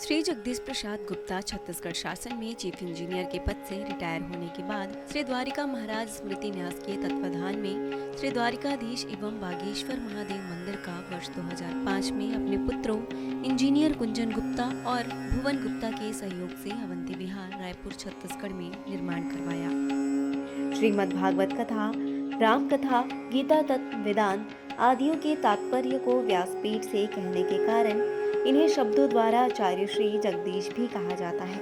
श्री जगदीश प्रसाद गुप्ता छत्तीसगढ़ शासन में chief engineer के पद से रिटायर होने के बाद श्री द्वारिका महाराज स्मृति न्यास के तत्वाधान में श्री द्वारिकाधीश एवं बागेश्वर महादेव मंदिर का वर्ष 2005 में अपने पुत्रों इंजीनियर कुंजन गुप्ता और भुवन गुप्ता के सहयोग से अवंती विहार रायपुर छत्तीसगढ़ में निर्माण करवाया। श्रीमद् भागवत कथा, राम कथा, गीता तत्व, वेदांत आदियों के तात्पर्य को व्यासपीठ से कहने के कारण इन्हें शब्दों द्वारा आचार्य श्री जगदीश भी कहा जाता है।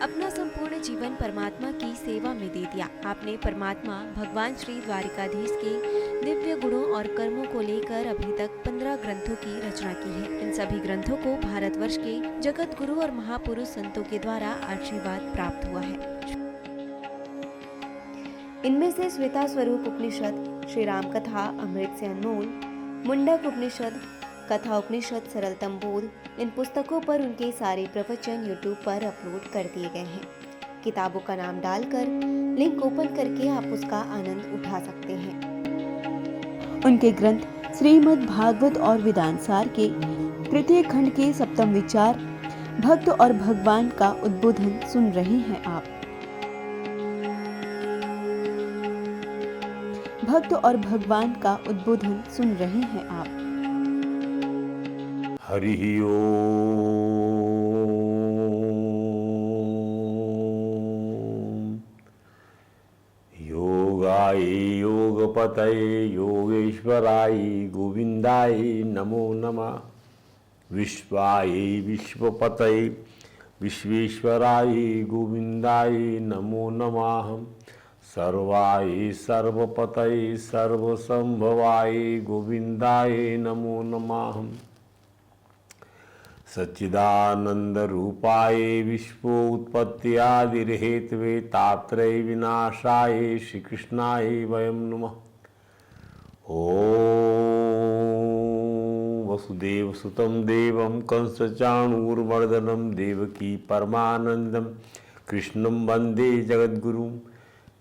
अपना संपूर्ण जीवन परमात्मा की सेवा में दे दिया। आपने परमात्मा भगवान श्री द्वारिकाधीश के दिव्य गुणों और कर्मों को लेकर अभी तक 15 ग्रंथों की रचना की है। इन सभी ग्रंथों को भारतवर्ष के जगत गुरु और महापुरुष संतों के द्वारा आशीर्वाद प्राप्त हुआ है। इनमें से श्वेता स्वरूप उपनिषद, श्री राम कथा अमृत से अनमोल, मुंडक उपनिषद, कथा उपनिषद, सरलतम बोध, इन पुस्तकों पर उनके सारे प्रवचन यूट्यूब पर अपलोड कर दिए गए हैं। किताबों का नाम डालकर लिंक ओपन करके आप उसका आनंद उठा सकते हैं। उनके ग्रंथ श्रीमद् भागवत और वेदांत सार के तृतीय खंड के सप्तम विचार भक्त और भगवान का उद्बोधन सुन रहे हैं आप। भक्त और भगवान का उद्बोधन सुन रहे हैं आप। हरि ओम। योगाय योगपतये योगेश्वराय गोविंदाय नमो नमः। विश्वाय विश्वपतये विश्वेश्वराय गोविंदाय नमो नमः। सर्वाय सर्वपतये सर्वसंभवाय गोविंदाय नमो नमः। सच्चिदानंद रूपाय विश्वोत्पत्त्यादिहेतवे तात्रय विनाशाय श्री कृष्णाय वयं नमः। ओम वसुदेव सुतं देवं कंसचाणूरमर्दनं देवकी परमानंदं कृष्णं वंदे जगद्गुरुं।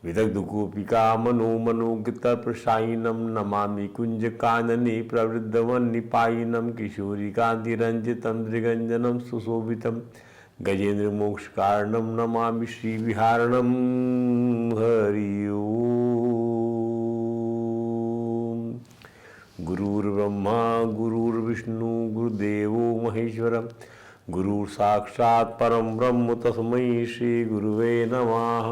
विदग्धगोपिका मनोमनोगतप्रसायिनं नमामि कुञ्जकानने प्रवृद्धवन्निपायिनं किशोरीकान्तिरञ्जितं दृगञ्जनं सुशोभितं गजेन्द्रमोक्षकारणं नमामि श्रीविहारणं। हरि ओम। गुरुर्ब्रह्मा गुरुर्विष्णु गुरुदेवो महेश्वरः गुरु साक्षात् परम ब्रह्म तस्मै श्री गुरुवे नमः।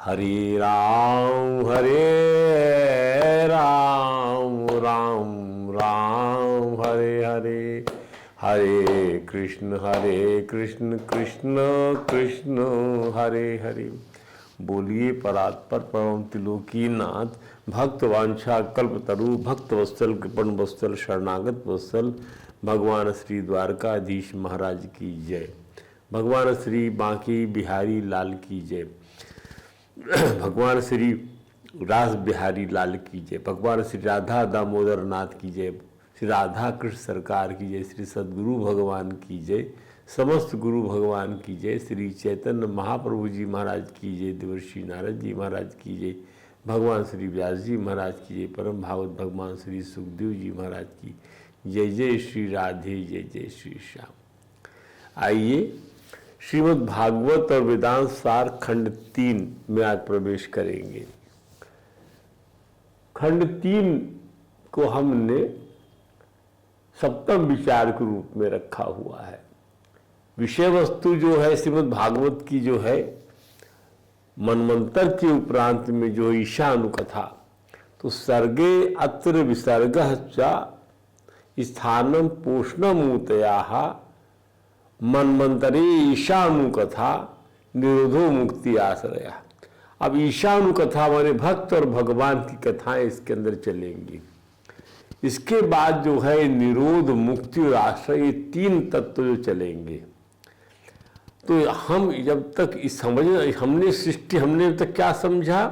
हरे राम राम राम हरे हरे, हरे कृष्ण कृष्ण कृष्ण हरे हरे। बोलिए परात्पर परम त्रिलोकीनाथ भक्त वांछा कल्पतरु भक्त वत्सल कृपण वत्सल शरणागत वत्सल भगवान श्री द्वारकाधीश महाराज की जय। भगवान श्री बांके बिहारी लाल की जय। भगवान श्री रास बिहारी लाल की जय। भगवान श्री राधा दामोदर नाथ की जय। श्री राधा कृष्ण सरकार की जय। श्री सद्गुरु भगवान की जय। समस्त गुरु भगवान की जय। श्री चैतन्य महाप्रभु जी महाराज की जय। देवर्षि नारद जी महाराज की जय। भगवान श्री व्यास जी महाराज की जय। परम भागवत भगवान श्री सुखदेव जी महाराज की जय। जय श्री राधे, जय जय श्री श्याम। आइए श्रीमद् भागवत और वेदांत सार खंड 3 में आज प्रवेश करेंगे। खंड 3 को हमने सप्तम विचार के रूप में रखा हुआ है। विषय वस्तु जो है श्रीमद् भागवत की जो है मनमंत्र के उपरांत में जो ईशानुकथा, तो सर्गे अत्र विसर्गः च स्थानम पोषणमूतयाः मनमंतरे ईशानुकथा निरोधो मुक्ति आश्रया। अब ईशानुकथा माने भक्त और भगवान की कथाएं इसके अंदर चलेंगी। इसके बाद जो है निरोध, मुक्ति और आश्रय, ये 3 तत्व जो चलेंगे। तो हम जब तक इस हमने सृष्टि, हमने अब तक क्या समझा,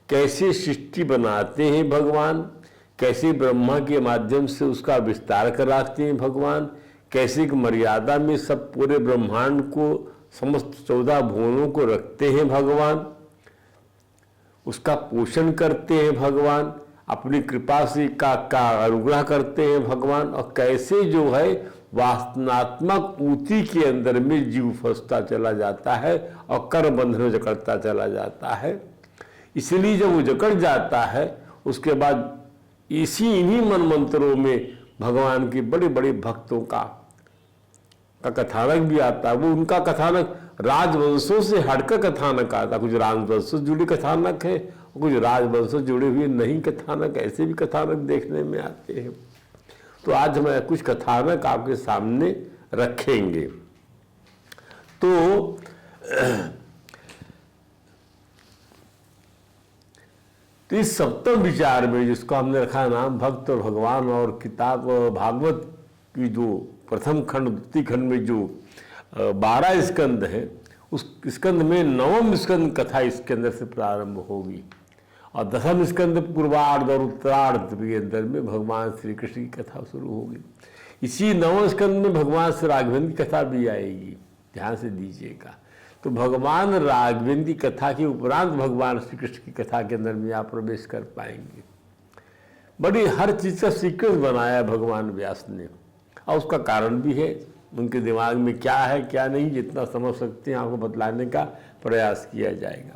कैसे सृष्टि बनाते हैं भगवान, कैसे ब्रह्मा के माध्यम से उसका विस्तार कराते हैं भगवान, कैसे एक मर्यादा में सब पूरे ब्रह्मांड को, समस्त 14 भुवनों को रखते हैं भगवान, उसका पोषण करते हैं भगवान। अपनी कृपा से का अनुग्रह करते हैं भगवान, और कैसे जो है वासनात्मक ऊती के अंदर में जीव फंसता चला जाता है और कर्म बंधन में जकड़ता चला जाता है। इसलिए जब वो जकड़ जाता है उसके बाद इन्हीं मन मंत्रों में भगवान के बड़े बड़े भक्तों का कथानक भी आता है। वो उनका कथानक राजवंशों से हटकर कथानक आता, कुछ राजवंशों से जुड़े कथानक है, कुछ राजवंशों से जुड़े हुए नहीं कथानक, ऐसे भी कथानक देखने में आते हैं। तो आज हम कुछ कथानक आपके सामने रखेंगे। तो इस सप्तम विचार में जिसको हमने रखा नाम भक्त और भगवान, और किताब भागवत की जो प्रथम खंड द्वितीय खंड में जो 12 स्कंद है, उस स्कंद में 9वां स्कंद कथा इसके अंदर से प्रारंभ होगी, और 10वां स्कंद पूर्वार्ध और उत्तरार्ध के अंदर में भगवान श्री कृष्ण की कथा शुरू होगी। इसी 9वें स्कंद में भगवान श्री राघवेंद्र की कथा भी आएगी, ध्यान से दीजिएगा। तो भगवान राघवेंद्र की कथा के उपरांत भगवान श्री कृष्ण की कथा के अंदर में आप प्रवेश कर पाएंगे। बड़ी हर चीज़ का सीक्वेंस बनाया भगवान व्यास ने, और उसका कारण भी है, उनके दिमाग में क्या है क्या नहीं, जितना समझ सकते हैं आपको बतलाने का प्रयास किया जाएगा।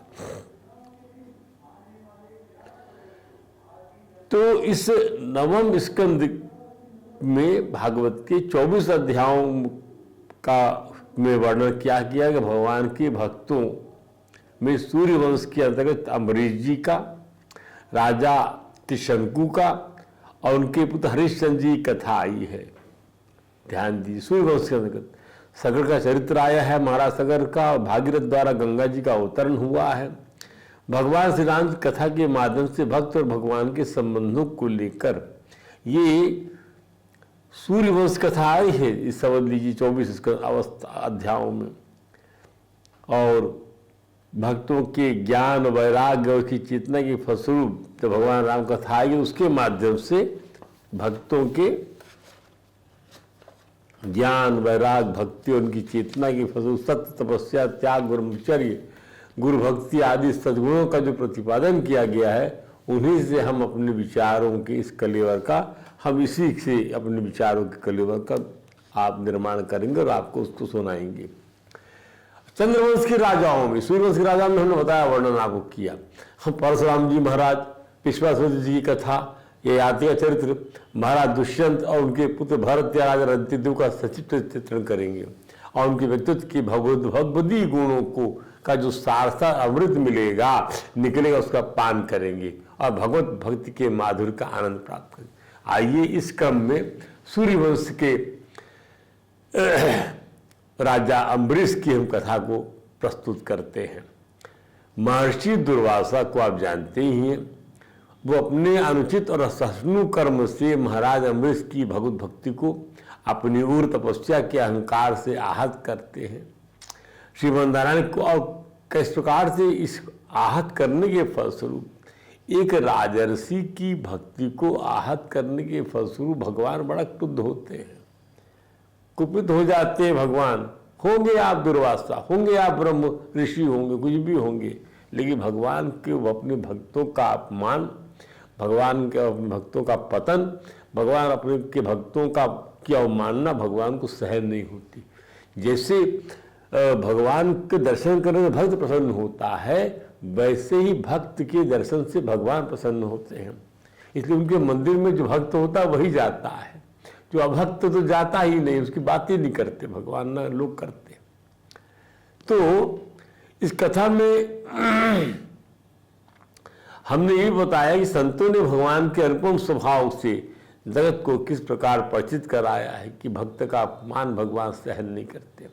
तो इस 9वें स्कंद में भागवत के 24 अध्यायों का में वर्णन क्या किया कि भगवान के भक्तों में सूर्य वंश के अंतर्गत अम्बरीश जी का, राजा त्रिशंकु का और उनके पुत्र हरिश्चंद्र जी की कथा आई है। ध्यान दीजिए, सूर्य वंश के अंतर्गत सगर का चरित्र आया है, महाराज सगर का, और भागीरथ द्वारा गंगा जी का अवतरण हुआ है। भगवान श्री राम की कथा के माध्यम से भक्त और भगवान के संबंधों को लेकर ये सूर्य वंश कथा आई है, इस समझ लीजिए 24 अध्यायों में। और भक्तों के ज्ञान वैराग्य और की चेतना के फलस्वरूप जब भगवान राम कथा आई, उसके माध्यम से भक्तों के ज्ञान वैराग भक्ति और उनकी चेतना की फलस्वरूप सत्य तपस्या त्याग ब्रह्मचर्य गुरु भक्ति आदि सद्गुणों का जो प्रतिपादन किया गया है, उन्हीं से हम अपने विचारों के इस कलेवर का, हम इसी से अपने विचारों के कलेवर का आप निर्माण करेंगे और आपको उसको सुनाएंगे। चंद्रवंश के राजाओं में, सूर्यवंश के राजाओं में हमने बताया, वर्णन आपको किया। हम परशुराम जी महाराज, विश्वामित्र जी की कथा, ये आती है चरित्र, महाराज दुष्यंत और उनके पुत्र भरत राजा रंतिदेव का सचित्र चित्रण करेंगे, और उनके व्यक्तित्व के भगवदी गुणों को का जो सारसा अमृत मिलेगा निकलेगा, उसका पान करेंगे और भगवत भक्ति के माधुर्य का आनंद प्राप्त करेंगे। आइए इस क्रम में सूर्यवंश के राजा अम्बरीश की हम कथा को प्रस्तुत करते हैं। महर्षि दुर्वासा को आप जानते ही हैं, वो अपने अनुचित और असहिष्णु कर्म से महाराज अम्बरीश की भगवत भक्ति को अपनी उग्र तपस्या के अहंकार से आहत करते हैं। श्रीमन नारायण को और किस प्रकार से इस आहत करने के फलस्वरूप एक राजर्षि की भक्ति को आहत करने के फलस्वरूप भगवान बड़ा क्रुद्ध होते हैं, कुपित हो जाते हैं। भगवान होंगे आप दुर्वासा, होंगे आप ब्रह्म ऋषि होंगे, कुछ भी होंगे, लेकिन भगवान के अपने भक्तों का अपमान, भगवान के भक्तों का पतन, भगवान अपने के भक्तों का की अवमानना भगवान को सहन नहीं होती। जैसे भगवान के दर्शन करने से भक्त प्रसन्न होता है, वैसे ही भक्त के दर्शन से भगवान प्रसन्न होते हैं। इसलिए उनके मंदिर में जो भक्त होता है वही जाता है, जो अभक्त तो जाता ही नहीं, उसकी बात ही नहीं करते भगवान, ना लोग करते। तो इस कथा में हमने ये बताया कि संतों ने भगवान के अनुपम स्वभाव से जगत को किस प्रकार परिचित कराया है कि भक्त का अपमान भगवान सहन नहीं करते।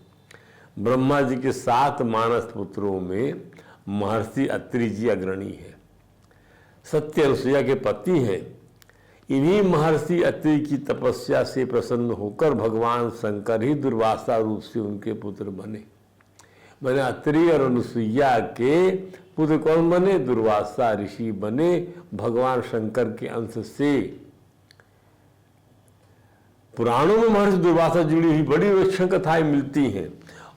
ब्रह्मा जी के 7 मानस पुत्रों में महर्षि अत्रि जी अग्रणी है, सत्य अनुसुईया के पति हैं। इन्हीं महर्षि अत्रि की तपस्या से प्रसन्न होकर भगवान शंकर ही दुर्वासा रूप से उनके पुत्र बने। मैंने अत्रि और अनुसुईया के पुत्र कौन बने? दुर्वासा ऋषि बने, भगवान शंकर के अंश से। पुराणों में महर्षि दुर्वासा जुड़ी हुई बड़ी विलक्षण कथाएं मिलती हैं,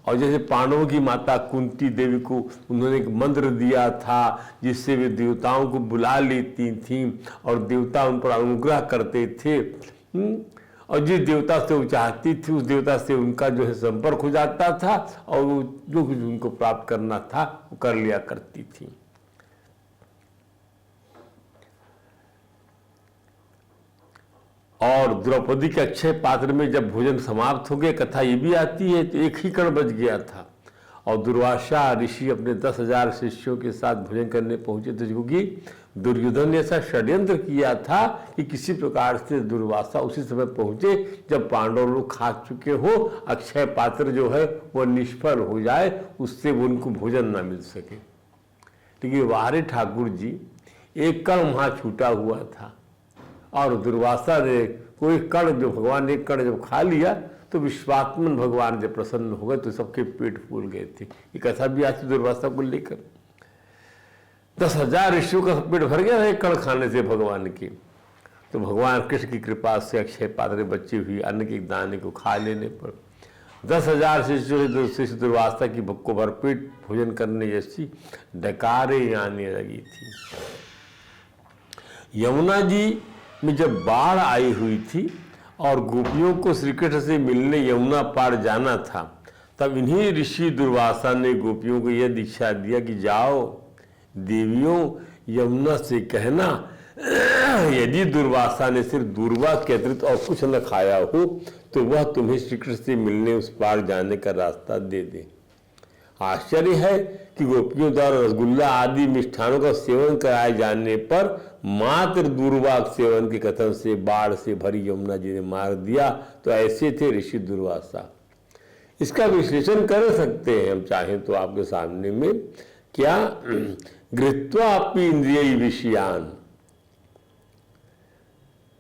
और जैसे पांडवों की माता कुंती देवी को उन्होंने एक मंत्र दिया था जिससे वे देवताओं को बुला लेती थीं और देवता उन पर अनुग्रह करते थे। और जिस देवता से वो चाहती थी उस देवता से उनका जो है संपर्क हो जाता था और वो जो कुछ उनको प्राप्त करना था वो कर लिया करती थी। और द्रौपदी के अक्षय पात्र में जब भोजन समाप्त हो गया, कथा ये भी आती है, तो एक ही कण बच गया था और दुर्वासा ऋषि अपने 10,000 शिष्यों के साथ भोजन करने पहुंचे थे, क्योंकि दुर्योधन ने ऐसा षड्यंत्र किया था कि किसी प्रकार से दुर्वासा उसी समय पहुंचे जब पांडव लोग खा चुके हो, अक्षय पात्र जो है वह निष्फल हो जाए, उससे वो उनको भोजन ना मिल सके। लेकिन वारे ठाकुर जी एक कण वहाँ छूटा हुआ था और दुर्वासा ने कोई कण जो भगवान ने एक कण जब खा लिया तो विश्वात्मन भगवान जब प्रसन्न हो गए तो सबके पेट फूल गए थे। ये कथा भी आती दुर्वासा को लेकर। 10,000 ऋषियों का पेट भर गया एक कण खाने से भगवान की। तो भगवान कृष्ण की कृपा से अक्षय पात्र बची हुई अन्न के दाने को खा लेने पर 10,000 शिष्यों दुर्वासा की भक्को भर पेट भोजन करने जैसी डकारें आने लगी थी। यमुना जी में जब बाढ़ आई हुई थी और गोपियों को श्री कृष्ण से मिलने यमुना पार जाना था, तब इन्हीं ऋषि दुर्वासा ने गोपियों को यह दीक्षा दिया कि जाओ देवियों यमुना से कहना यदि दुर्वासा ने सिर्फ दूर्वा के अतिरिक्त और कुछ न खाया हो तो वह तुम्हें श्री कृष्ण से मिलने उस पार जाने का रास्ता दे दे। आश्चर्य है कि गोपियों द्वारा रसगुल्ला आदि मिष्ठानों का सेवन कराए जाने पर मात्र दूर्वा सेवन के कथन से बाढ़ से भरी यमुना जी ने मार दिया। तो ऐसे थे ऋषि दुर्वासा। इसका विश्लेषण कर सकते हैं हम चाहें तो आपके सामने में। क्या गृहीत्वा अपि इंद्रिय विषयान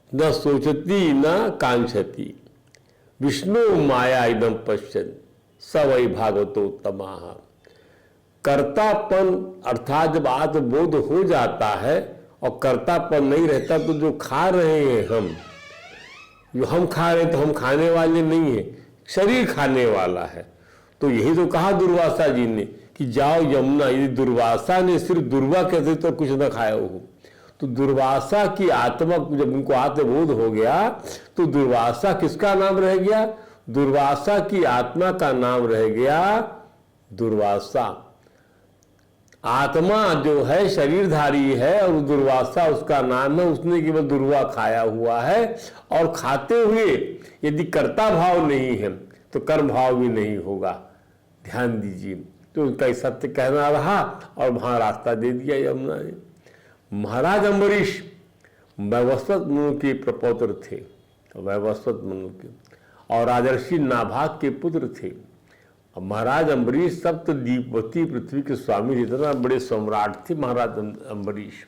न सोचती न कांक्षति विष्णु माया इदम पश्यन् स वै भागवतोत्तमा। कर्तापन अर्थात जब आत्मबोध हो जाता है और कर्तापन नहीं रहता तो जो खा रहे हैं जो हम खा रहे हैं तो हम खाने वाले नहीं है, शरीर खाने वाला है। तो यही तो कहा दुर्वासा जी ने कि जाओ यमुना। यदि दुर्वासा ने सिर्फ दुर्वा कहते तो कुछ न खाया हो, तो दुर्वासा की आत्मा जब उनको आत्मबोध हो गया तो दुर्वासा किसका नाम रह गया? दुर्वासा की आत्मा का नाम रह गया दुर्वासा। आत्मा जो है शरीरधारी है और दुर्वासा उसका नाम है। उसने केवल दुर्वा खाया हुआ है और खाते हुए यदि कर्ता भाव नहीं है तो कर्म भाव भी नहीं होगा। ध्यान दीजिए। तो उनका सत्य कहना रहा और वहां रास्ता दे दिया यमुना ने। महाराज अम्बरीश वैवस्वत मनु के प्रपौत्र थे, वैवस्वत मनु के, और राजर्षि नाभाग के पुत्र थे। महाराज अम्बरीश सप्तद्वीपवती पृथ्वी के स्वामी, इतना बड़े सम्राट थे महाराज अम्बरीश,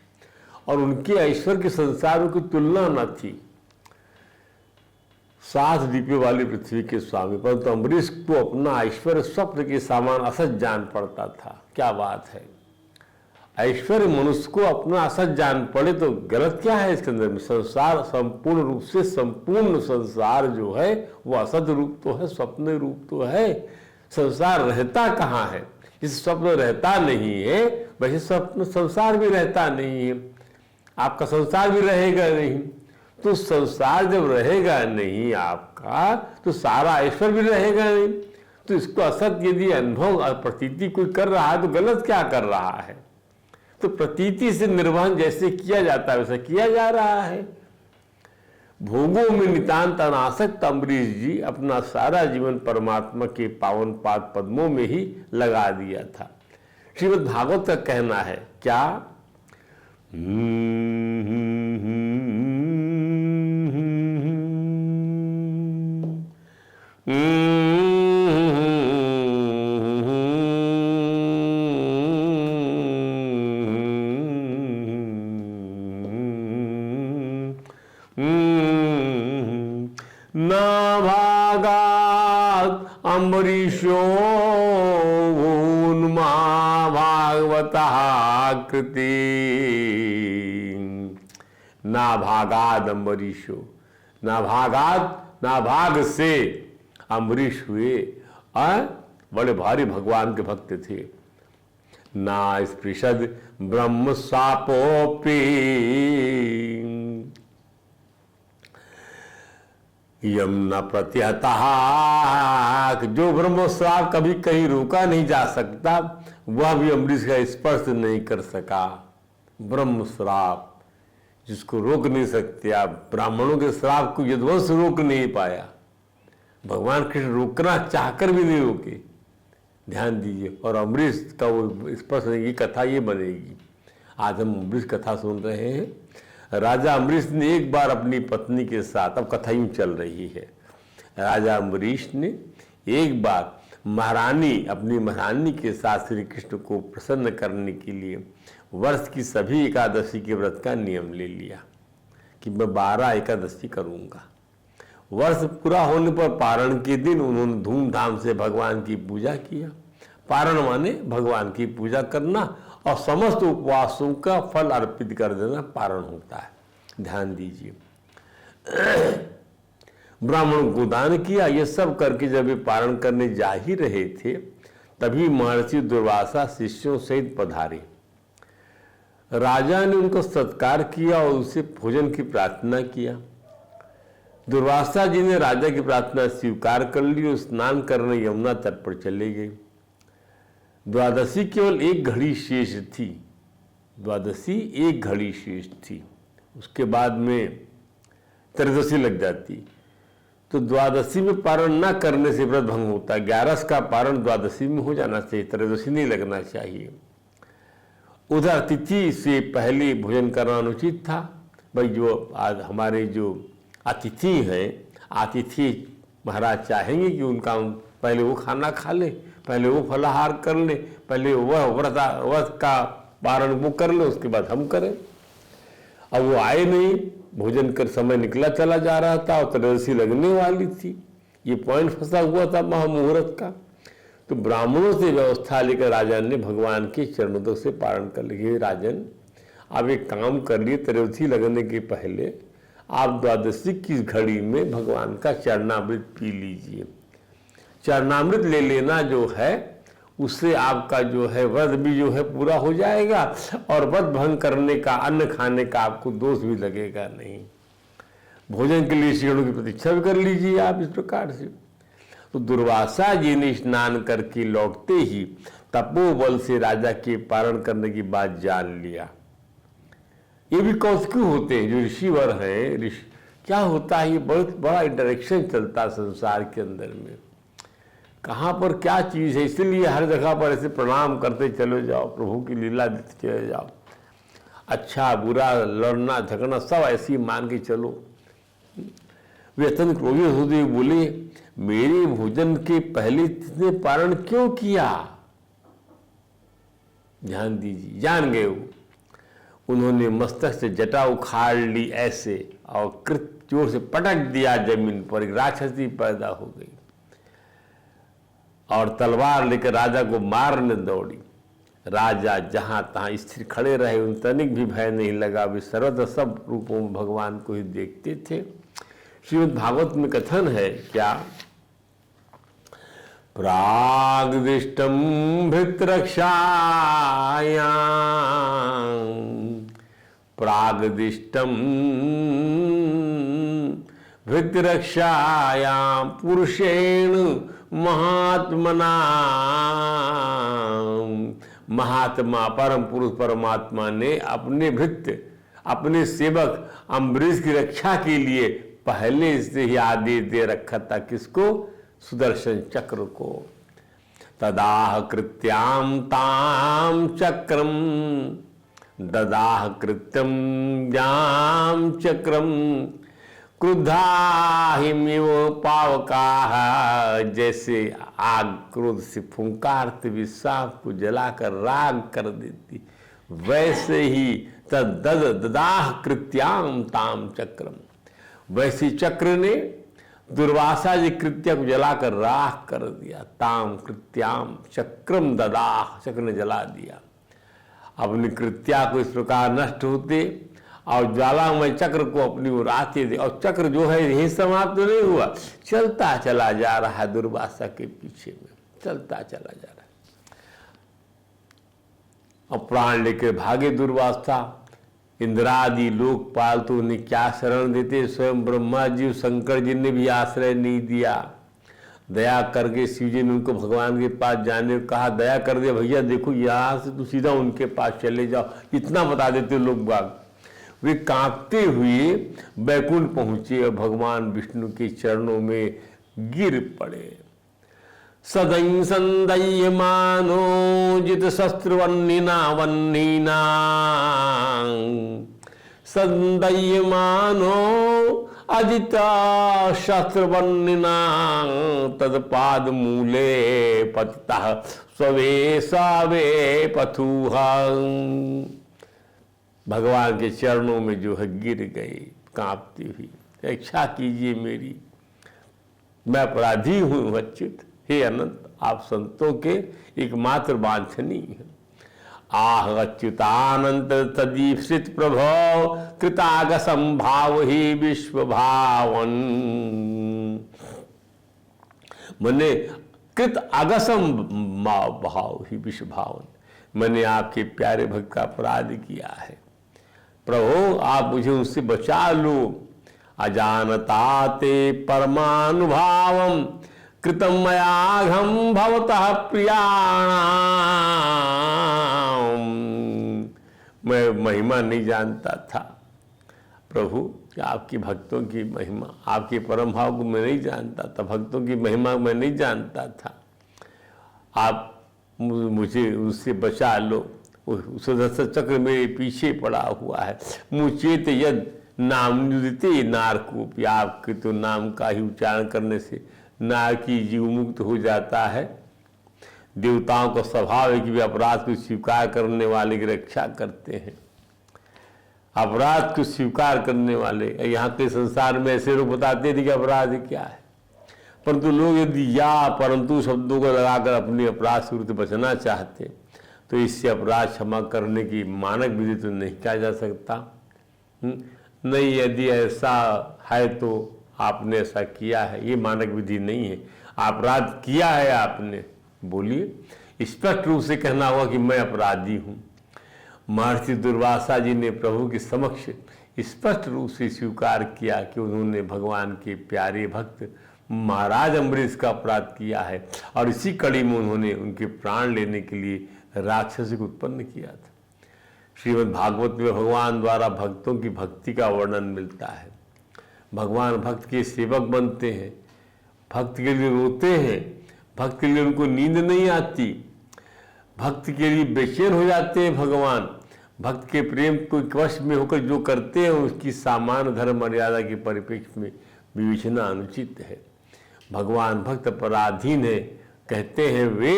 और उनके ऐश्वर्य के संसार में कोई तुलना न थी। 7 द्वीपों वाली पृथ्वी के स्वामी, परंतु अम्बरीश को अपना ऐश्वर्य स्वप्न के समान असत जान पड़ता था। क्या बात है! ऐश्वर्य मनुष्य को अपना असत जान पड़े तो गलत क्या है इसके अंदर में? संसार संपूर्ण रूप से, संपूर्ण संसार जो है वो असत रूप तो है, स्वप्न रूप तो है। संसार रहता कहाँ है? इस स्वप्न रहता नहीं है, वैसे स्वप्न संसार भी रहता नहीं है। आपका संसार भी रहेगा नहीं, तो संसार जब रहेगा नहीं आपका तो सारा ऐश्वर्य भी रहेगा नहीं। तो इसको असत यदि अनुभव प्रतीति कोई कर रहा है तो गलत क्या कर रहा है? तो प्रतीति से निर्वहन जैसे किया जाता है वैसा किया जा रहा है। भोगों में नितांत अनासक्त अम्बरीश जी अपना सारा जीवन परमात्मा के पावन पाद पद्मों में ही लगा दिया था। श्रीमद् भागवत का कहना है क्या? अम्बरीशो उन्मा भागवता कृति नाभागाद अम्बरीशो। नाभागाद, नाभाग से अम्बरीश हुए बड़े भारी भगवान के भक्त थे। ना स्पृशद ब्रह्म सापोपी यम न प्रत्यहता, जो ब्रह्म श्राप कभी कहीं रोका नहीं जा सकता वह भी अम्बरीश का स्पर्श नहीं कर सका। ब्रह्म श्राप जिसको रोक नहीं सकते आप, ब्राह्मणों के श्राप को यदुवंश रोक नहीं पाया, भगवान कृष्ण रोकना चाहकर भी नहीं रोके। ध्यान दीजिए। और अम्बरीश का वो स्पर्श की कथा ये बनेगी। आज हम अम्बरीश कथा सुन रहे हैं। राजा अम्बरीश ने एक बार अपनी पत्नी के साथ, अब कथा यूं चल रही है, राजा अम्बरीश ने एक बार अपनी महारानी के साथ श्री कृष्ण को प्रसन्न करने के लिए वर्ष की सभी एकादशी के व्रत का नियम ले लिया कि मैं 12 एकादशी करूंगा। वर्ष पूरा होने पर पारण के दिन उन्होंने धूमधाम से भगवान की पूजा किया। पारण माने भगवान की पूजा करना और समस्त उपवासों का फल अर्पित कर देना पारण होता है। ध्यान दीजिए। ब्राह्मणों को दान किया। ये सब करके जब ये पारण करने जा ही रहे थे तभी महर्षि दुर्वासा शिष्यों सहित पधारे। राजा ने उनको सत्कार किया और उनसे भोजन की प्रार्थना किया। दुर्वासा जी ने राजा की प्रार्थना स्वीकार कर ली और स्नान करने यमुना तट पर चले गए। द्वादशी केवल एक घड़ी शेष थी। द्वादशी एक घड़ी शेष थी, उसके बाद में त्रयोदशी लग जाती। तो द्वादशी में पारण न करने से व्रत भंग होता है। 11 का पारण द्वादशी में हो जाना चाहिए, त्रयोदशी नहीं लगना चाहिए। उधर तिथि से पहले भोजन करना अनुचित था। भाई जो आज हमारे जो अतिथि हैं, अतिथि महाराज चाहेंगे कि उनका पहले वो खाना खा ले, पहले वो फलाहार कर ले, पहले वह व्रत का पारण वो कर ले, उसके बाद हम करें। अब वो आए नहीं, भोजन कर समय निकला चला जा रहा था और त्रयोदशी लगने वाली थी। ये पॉइंट फंसा हुआ था महामुहूर्त का। तो ब्राह्मणों से व्यवस्था लेकर राजा ने भगवान के चरणों से पारण कर लिया। राजन, आप एक काम कर लिए, त्रयोदशी लगने के पहले आप द्वादशी की घड़ी में भगवान का चरणामृत पी लीजिए। चरणामृत ले लेना जो है उससे आपका जो है व्रत भी जो है पूरा हो जाएगा और व्रत भंग करने का, अन्न खाने का आपको दोष भी लगेगा नहीं। भोजन के लिए शीणों की प्रतीक्षा भी कर लीजिए आप इस प्रकार से। तो दुर्वासा जी ने स्नान करके लौटते ही तपोबल से राजा के पारण करने की बात जान लिया। ये भी कौतुक होते हैं जो ऋषिवर हैं। क्या होता है, ये बहुत बड़ा इंटरेक्शन चलता है संसार के अंदर में, कहाँ पर क्या चीज़ है। इसलिए हर जगह पर ऐसे प्रणाम करते चले जाओ, प्रभु की लीला देखते चले जाओ। अच्छा बुरा, लड़ना झगड़ना सब ऐसे ही मान के चलो। वे अत्यंत क्रोधित होते हुए बोले, मेरे भोजन के पहले तुमने पारण क्यों किया? ध्यान दीजिए, जान गए वो। उन्होंने मस्तक से जटा उखाड़ ली ऐसे और कृत जोर से पटक दिया जमीन पर। एक राक्षसी पैदा हो गई और तलवार लेकर राजा को मारने दौड़ी। राजा जहां तहां स्थिर खड़े रहे, उन तनिक भी भय नहीं लगा। वे सर्वथा सब रूपों में भगवान को ही देखते थे। श्रीमद् भागवत में कथन है क्या, प्रागदिष्टम भृतरक्षायां, प्रागदिष्टम भृतरक्षायां पुरुषेण महात्मना। महात्मा परम पुरुष परमात्मा ने अपने भृत्य, अपने सेवक अम्बरीश की रक्षा के लिए पहले से ही आदेश दे रखा था। किसको? सुदर्शन चक्र को। तदाह कृत्याम ताम चक्रम, ददाह कृत्यम ज्ञाम चक्रम, क्रुद्धाहिमिव पावकाः। जैसे आग क्रोध से फुंकारते हुए सांप को जलाकर राग कर देती, वैसे ही ददाह कृत्याम ताम चक्रम। वैसे चक्र ने दुर्वासा जी कृत्य को जलाकर राख कर दिया। ताम कृत्याम चक्रम ददाह, चक्र ने जला दिया। अपनी कृत्या को इस प्रकार नष्ट होते और ज्वालामय चक्र को अपनी ओर आते थे। और चक्र जो है यही समाप्त नहीं हुआ, चलता चला जा रहा है दुर्वासा के पीछे में। चलता चला जा रहा है। अब प्राण लेकर भागे दुर्वासा, इंद्रादि लोकपाल तो उन्हें क्या शरण देते, स्वयं ब्रह्मा जी शंकर जी ने भी आश्रय नहीं दिया। दया करके शिव जी ने उनको भगवान के पास जाने को कहा, दया कर दे भैया, देखो यहाँ से तो सीधा उनके पास चले जाओ, इतना बता देते लोग बाग। वे कांपते हुए बैकुंठ पहुंचे और भगवान विष्णु के चरणों में गिर पड़े। सदै संदय्य मानो जित शस्त्र वन्निना वन्नीना, संदय्य मानो अजिता शस्त्र वन्निना, तत्पाद मूले पतितः स्वे सावे पथुहा। भगवान के चरणों में जो है गिर गई कांपती हुई, रक्षा कीजिए मेरी, मैं अपराधी हूँ अच्युत, हे अनंत आप संतों के एकमात्र वांछनीय हैं। आह अच्युतानंत तदीप्सित प्रभो, कृताग संभाव ही विश्व भावन। मैंने कृत अगसम भाव ही विश्व भावन, मैंने आपके प्यारे भक्त का अपराध किया है। प्रभु आप मुझे उससे बचा लो। अजानता ते परमानुभावम, कृतम मयाघम भवतः प्रियाणाम। मैं महिमा नहीं जानता था प्रभु, आपके भक्तों की महिमा, आपके परम भाव को मैं नहीं जानता था, भक्तों की महिमा मैं नहीं जानता था। आप मुझे उससे बचा लो। सुदर्शन चक्र मेरे पीछे पड़ा हुआ है। मुचेत यद नाम निदिते नारकूप, आपके तो नाम का ही उच्चारण करने से नार की जीव मुक्त हो जाता है। देवताओं का स्वभाव है कि वे अपराध को स्वीकार करने वाले की रक्षा करते हैं। अपराध को स्वीकार करने वाले, यहाँ के संसार में ऐसे लोग बताते थे कि अपराध क्या है, परंतु लोग यदि या परंतु शब्दों को लगाकर अपने अपराध से बचना चाहते तो इससे अपराध क्षमा करने की मानक विधि तो नहीं किया जा सकता। नहीं, यदि ऐसा है तो आपने ऐसा किया है, ये मानक विधि नहीं है। अपराध किया है आपने, बोलिए, स्पष्ट रूप से कहना होगा कि मैं अपराधी हूँ। महर्षि दुर्वासा जी ने प्रभु के समक्ष स्पष्ट रूप से स्वीकार किया कि उन्होंने भगवान के प्यारे भक्त महाराज अम्बरीश का अपराध किया है, और इसी कड़ी में उन्होंने उनके प्राण लेने के लिए राक्षस को उत्पन्न किया था। श्रीमद् भागवत में भगवान द्वारा भक्तों की भक्ति का वर्णन मिलता है। भगवान भक्त के सेवक बनते हैं, भक्त के लिए रोते हैं, भक्त के लिए उनको नींद नहीं आती, भक्त के लिए बेचैन हो जाते हैं भगवान। भक्त के प्रेम को वश में होकर जो करते हैं उसकी सामान्य धर्म मर्यादा के परिप्रेक्ष्य में विवेचना अनुचित है। भगवान भक्त पराधीन है, कहते हैं वे,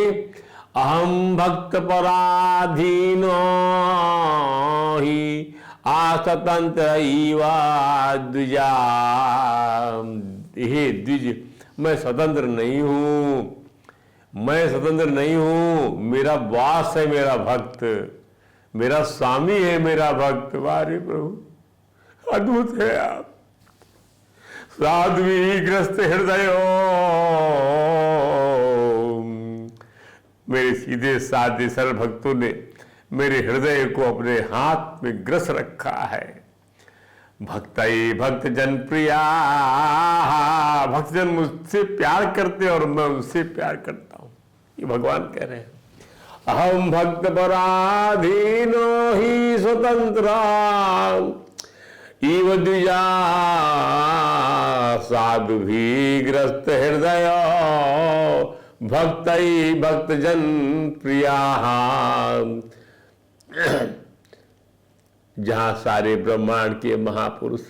अहम भक्त पराधीनो ही आसतंत्र द्विजा। हे द्विज, मैं स्वतंत्र नहीं हूँ, मैं स्वतंत्र नहीं हूँ, मेरा वास है मेरा भक्त, मेरा स्वामी है मेरा भक्त। वारे प्रभु अद्भुत है आप। साध्वी ग्रस्त हृदय, मेरे सीधे साधे सरल भक्तों ने मेरे हृदय को अपने हाथ में ग्रस रखा है। भक्तई भक्त जन प्रिया, भक्तजन मुझसे प्यार करते और मैं उनसे प्यार करता हूं, ये भगवान कह रहे हैं। अहम भक्त पराधीनो ही स्वतंत्र इव द्विजा, साधु भी ग्रस्त हृदय, भक्तई भक्त जन प्रिया। जहाँ सारे ब्रह्मांड के महापुरुष,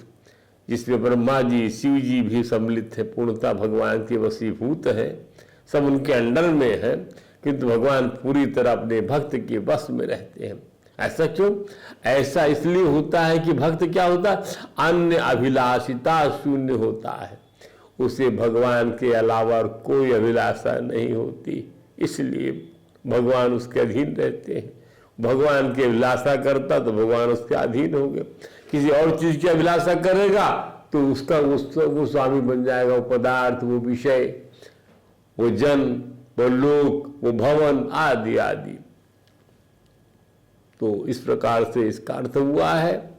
जिसमें ब्रह्मा जी शिव जी भी सम्मिलित है, पूर्णता भगवान के वशीभूत है, सब उनके अंडर में है, किंतु भगवान पूरी तरह अपने भक्त के वश में रहते हैं। ऐसा क्यों? ऐसा इसलिए होता है कि भक्त क्या होता है, अन्य अभिलाषिता शून्य होता है, उसे भगवान के अलावा और कोई अभिलाषा नहीं होती, इसलिए भगवान उसके अधीन रहते हैं। भगवान की अभिलाषा करता तो भगवान उसके अधीन हो गए। किसी और चीज की अभिलाषा करेगा तो उसका वो स्वामी बन जाएगा, वो पदार्थ, वो विषय, वो जन, वो लोक, वो भवन आदि आदि। तो इस प्रकार से इसका अर्थ हुआ है